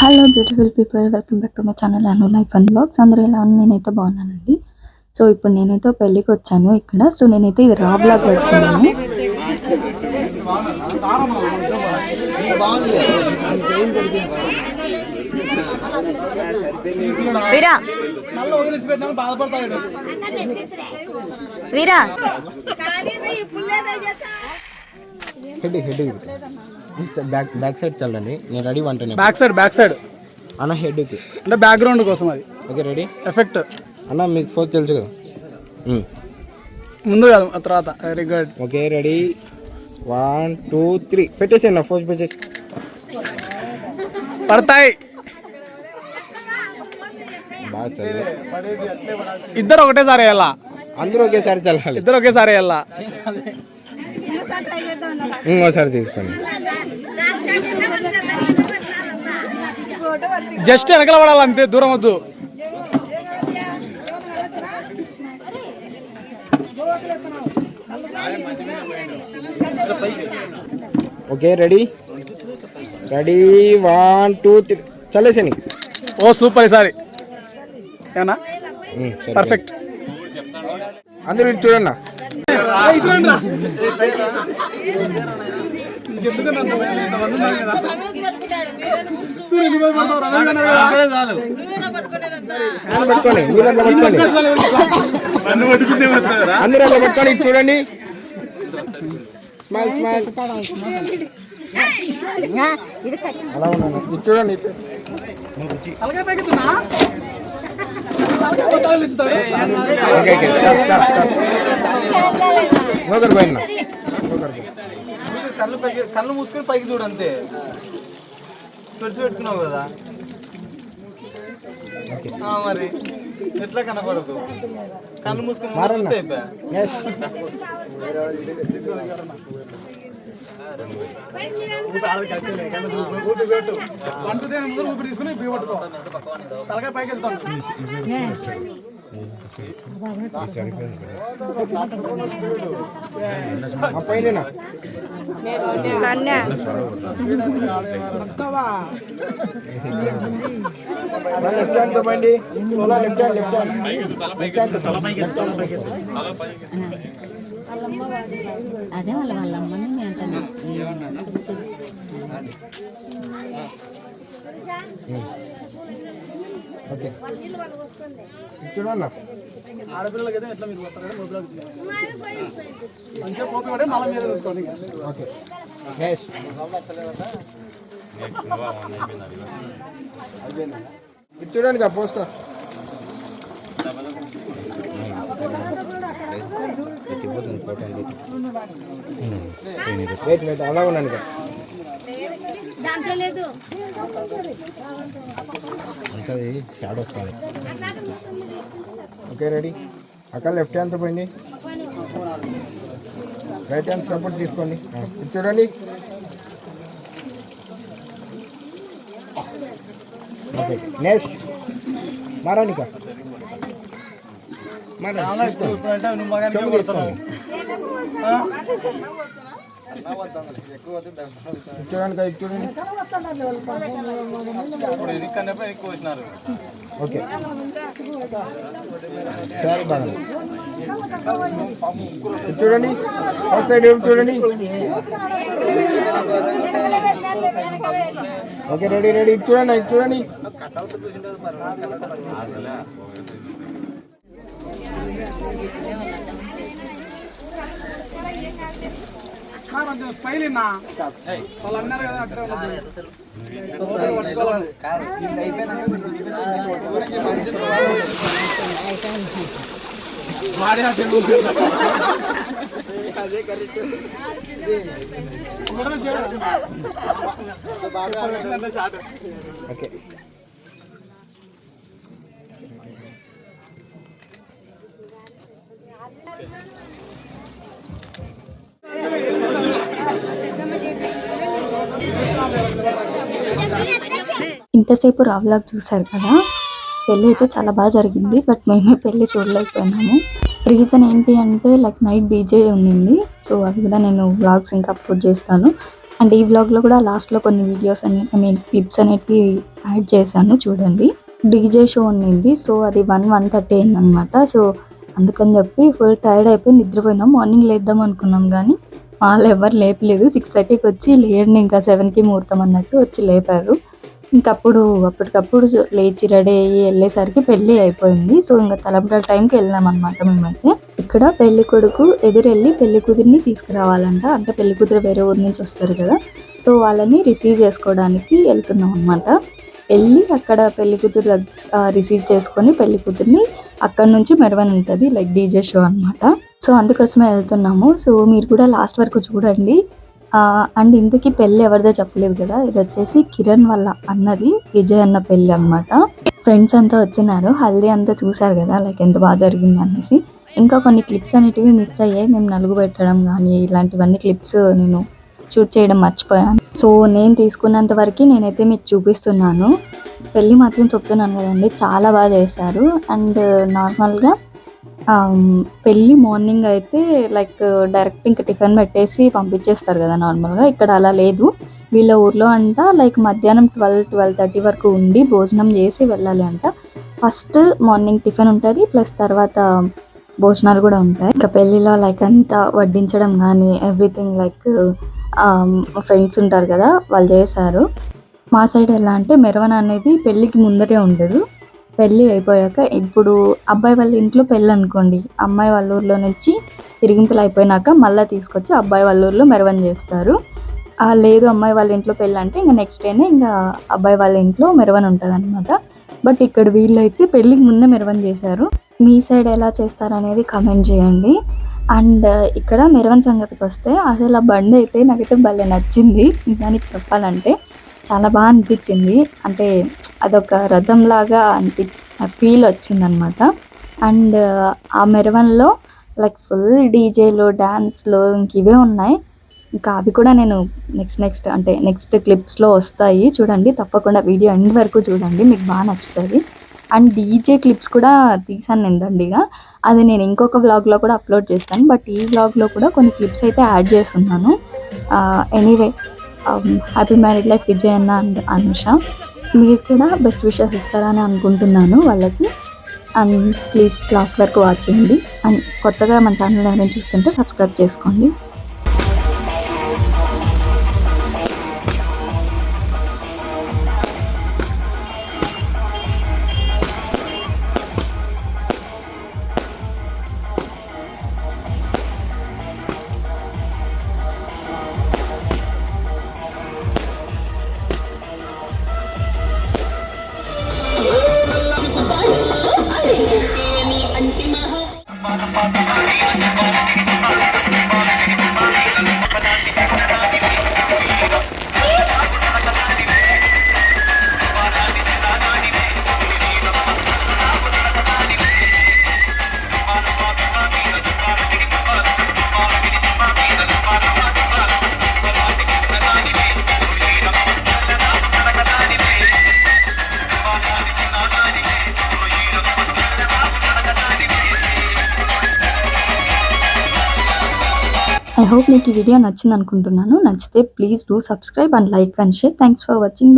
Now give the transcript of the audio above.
Hello beautiful people, welcome back to my channel Anu life and blogs. అందరూ ఎలా ఉన్నారు? నేనైతే బాగున్నానండి. సో ఇప్పుడు నేనైతే పెళ్ళికి వచ్చాను ఇక్కడ. సో నేనైతే ఇది రా బ్లాగ్ పెడుతున్నాను. వీరా బ్యాక్ సైడ్ చల్లండి. నేను రెడీ అంటాను. బ్యాక్ సైడ్ అన్న హెడ్కి అంటే బ్యాక్గ్రౌండ్ కోసం అది. ఓకే రెడీ ఎఫెక్ట్ అన్న మీకు ఫోన్ తెలుసు కదా ముందు కాదు తర్వాత. Very good. ఓకే రెడీ 1 2 3 పెట్టేసి నా ఫోన్ పెట్టేసి పడతాయి. బాగా చల్లి ఇద్దరు ఒకటేసారి వేయాలా? అందరూ ఒకేసారి చల్లాలి. ఇద్దరు ఒకేసారి వేయాలా? ఇంకోసారి తీసుకోండి. జస్ట్ వెనకల పడాలంతే, దూరం వద్దు. Okay ready 1 2 3 చల్లేసని. ఓ సూపర్. ఈసారి ఏనా పర్ఫెక్ట్. అందరూ ఇటు చూడన్నా. అందరూ అలా పట్టుకొని ఇటు చూడండి. Smile smile. అలా ఉన్నాను. ఇటు చూడండి. కళ్ళు మూసుకొని పైకి చూడు అంతే. పెట్టి పెట్టుకున్నావు కదా మరి ఎట్లా కనపడదు? కళ్ళు మూసుకొని ఊపిరి తీసుకుని తలకాయ పైకి వెళ్తాను. అదే వాళ్ళమ్మని అంటాను. ఓకే చూడన్నా. ఆడపిల్లలకి అయితే ఎట్లా మీరు వస్తారు కదా, మంచిగా పోతే కూడా మళ్ళీ మీద చూసుకోండి. ఓకే ఇది చూడండి పోస్తా. వెయిట్ అలా ఉన్నాను. అంతది షాడో వస్తుంది. Okay ready. అక్కడ లెఫ్ట్ హ్యాండ్తో పోయింది, రైట్ హ్యాండ్ సపోర్ట్ తీసుకోండి. ఇది చూడండి. ఓకే నెక్స్ట్ మారానిక చూడండి. ఎక్కువ వచ్చినారు. ఓకే సరే బాగా చూడండి. చూడండి. ఓకే రెడీ చూడండి. స్మైల్ ఇన్నా వాళ్ళు అన్నారు కదా అక్కడ ఓకే ఇంతసేపు రా బ్లాగ్ చూసారు కదా. పెళ్ళి అయితే చాలా బాగా జరిగింది. బట్ మేమే పెళ్ళి చూడలేకపోయినాము. రీజన్ ఏంటి అంటే లైక్ నైట్ డీజే ఉండింది. సో అది కూడా నేను వ్లాగ్స్ ఇంకా అప్లోడ్ చేస్తాను. అండ్ ఈ వ్లాగ్లో కూడా లాస్ట్లో కొన్ని వీడియోస్ క్లిప్స్ అనేటివి యాడ్ చేశాను చూడండి. డీజే షో ఉండింది. సో అది 1:30 అయిందనమాట. సో అందుకని చెప్పి ఫుల్ టైర్డ్ అయిపోయి నిద్రపోయినాం. మార్నింగ్ లేద్దాం అనుకున్నాం కానీ వాళ్ళు ఎవరు లేపలేదు. 6:30కి వచ్చి లేడండి, ఇంకా 7కి ముహూర్తం అన్నట్టు వచ్చి లేపారు. అప్పటికప్పుడు లేచి రెడీ అయ్యి వెళ్ళేసరికి పెళ్ళి అయిపోయింది. సో ఇంకా తలంబ్రాల టైంకి వెళ్ళాం అనమాట మేమైతే. ఇక్కడ పెళ్లి కొడుకు ఎదురెళ్ళి పెళ్లి కూతురిని తీసుకురావాలంట. అంటే పెళ్లి కూతురు వేరే ఊరి నుంచి వస్తారు కదా, సో వాళ్ళని రిసీవ్ చేసుకోవడానికి వెళ్తున్నాం అనమాట. వెళ్ళి అక్కడ పెళ్లి కూతురు రిసీవ్ చేసుకొని పెళ్లి కూతుర్ని అక్కడ నుంచి మెరవని ఉంటుంది, లైక్ డీజే షో అనమాట. సో అందుకోసమే వెళ్తున్నాము. సో మీరు కూడా లాస్ట్ వరకు చూడండి. అండ్ ఇంతకీ పెళ్ళి ఎవరిదో చెప్పలేదు కదా, ఇది వచ్చేసి కిరణ్ వాళ్ళ అన్నది విజయ్ అన్న పెళ్ళి అనమాట. ఫ్రెండ్స్ అంతా వచ్చినారు, హల్దీ అంతా చూసారు కదా లైక్ ఎంత బాగా జరిగింది అనేసి. ఇంకా కొన్ని క్లిప్స్ అనేటివి మిస్ అయ్యాయి. మేము నలుగు పెట్టడం కానీ ఇలాంటివన్నీ క్లిప్స్ నేను షూట్ చేయడం మర్చిపోయాను. సో నేను తీసుకున్నంత వరకు నేనైతే మీకు చూపిస్తున్నాను. పెళ్ళి మాత్రం చెప్తున్నాను కదండి, చాలా బాగా చేశారు. అండ్ నార్మల్గా పెళ్ళి మార్నింగ్ అయితే లైక్ డైరెక్ట్ ఇంకా టిఫిన్ పెట్టేసి పంపించేస్తారు కదా నార్మల్గా. ఇక్కడ అలా లేదు. వీళ్ళ ఊర్లో అంట లైక్ మధ్యాహ్నం 12-12:30 వరకు ఉండి భోజనం చేసి వెళ్ళాలి అంట. ఫస్ట్ మార్నింగ్ టిఫిన్ ఉంటుంది, ప్లస్ తర్వాత భోజనాలు కూడా ఉంటాయి. ఇంకా పెళ్ళిలో లైక్ అంతా వడ్డించడం కానీ ఎవ్రీథింగ్ లైక్ ఫ్రెండ్స్ ఉంటారు కదా వాళ్ళు చేశారు. మా సైడ్ ఎలా అంటే మెరవన అనేది పెళ్ళికి ముందరే ఉండదు, పెళ్ళి అయిపోయాక. ఇప్పుడు అబ్బాయి వాళ్ళ ఇంట్లో పెళ్ళి అనుకోండి, అమ్మాయి వాళ్ళ ఊర్లో నుంచి తిరిగింపులు అయిపోయినాక మళ్ళీ తీసుకొచ్చి అబ్బాయి వాళ్ళ ఊర్లో మెరవన చేస్తారు. లేదు అమ్మాయి వాళ్ళ ఇంట్లో పెళ్ళి అంటే ఇంకా నెక్స్ట్ డేనే ఇంకా అబ్బాయి వాళ్ళ ఇంట్లో మెరవన ఉంటుంది అనమాట. బట్ ఇక్కడ వీళ్ళైతే పెళ్ళికి ముందే మెరవన చేశారు. మీ సైడ్ ఎలా చేస్తారనేది కామెంట్ చేయండి. అండ్ ఇక్కడ మెరవన సంగతికి వస్తే అసలు ఆ బండి అయితే నాకైతే భలే నచ్చింది. నిజానికి చెప్పాలంటే చాలా బాగా అనిపించింది. అంటే అదొక రథంలాగా ఫీల్ వచ్చిందనమాట. అండ్ ఆ మెరవన్లో లైక్ ఫుల్ డీజేలు డ్యాన్స్లు ఇంక ఇవే ఉన్నాయి. ఇంకా అవి కూడా నేను నెక్స్ట్ క్లిప్స్లో వస్తాయి చూడండి. తప్పకుండా వీడియో ఎండ్ వరకు చూడండి, మీకు బాగా నచ్చుతుంది. అండ్ డీజే క్లిప్స్ కూడా తీసాను నేను దండిగా, అది నేను ఇంకొక వ్లాగ్లో కూడా అప్లోడ్ చేస్తాను. బట్ ఈ వ్లాగ్లో కూడా కొన్ని క్లిప్స్ అయితే యాడ్ చేస్తున్నాను. Anyway happy married life Vijay అన్న అండ్ అనుష. మీరు కూడా బెస్ట్ విషెస్ ఇస్తారని అనుకుంటున్నాను వాళ్ళకి. అండ్ ప్లీజ్ లాస్ట్ వరకు వాచ్ చేయండి. అండ్ కొత్తగా మన ఛానల్ ఎవరైనా చూస్తుంటే సబ్స్క్రైబ్ చేసుకోండి. I hope మీకు ఈ వీడియో నచ్చింది అనుకుంటున్నాను. నచ్చితే please do subscribe and like and share. Thanks for watching. By.